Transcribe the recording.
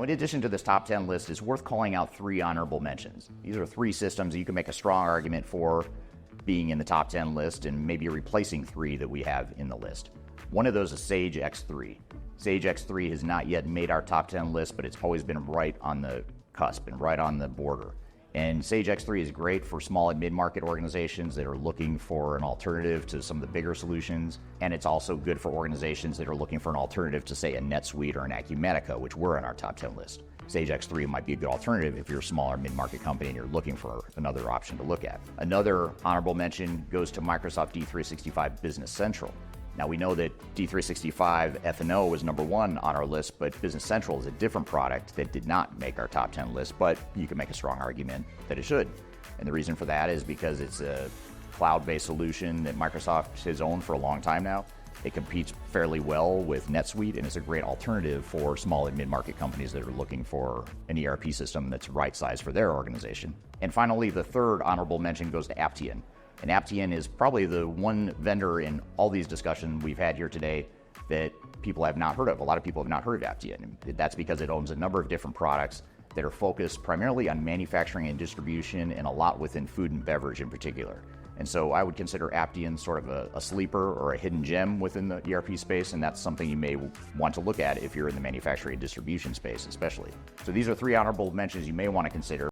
In addition to this top 10 list, it's worth calling out 3 honorable mentions. These are 3 systems that you can make a strong argument for being in the top 10 list and maybe replacing 3 that we have in the list. One of those is Sage X3. Sage X3 has not yet made our top 10 list, but it's always been right on the cusp and right on the border. And Sage X3 is great for small and mid-market organizations that are looking for an alternative to some of the bigger solutions. And it's also good for organizations that are looking for an alternative to, say, a NetSuite or an Acumatica, which were on our top 10 list. Sage X3 might be a good alternative if you're a smaller mid-market company and you're looking for another option to look at. Another honorable mention goes to Microsoft D365 Business Central. Now, we know that D365 F&O was number 1 on our list, but Business Central is a different product that did not make our top 10 list, but you can make a strong argument that it should. And the reason for that is because it's a cloud-based solution that Microsoft has owned for a long time now. It competes fairly well with NetSuite, and it's a great alternative for small and mid-market companies that are looking for an ERP system that's right-sized for their organization. And finally, the third honorable mention goes to Aptian. And Aptian is probably the one vendor in all these discussions we've had here today that people have not heard of. A lot of people have not heard of Aptian. That's because it owns a number of different products that are focused primarily on manufacturing and distribution, and a lot within food and beverage in particular. And so I would consider Aptian sort of a sleeper or a hidden gem within the ERP space, and that's something you may want to look at if you're in the manufacturing and distribution space especially. So these are 3 honorable mentions you may want to consider.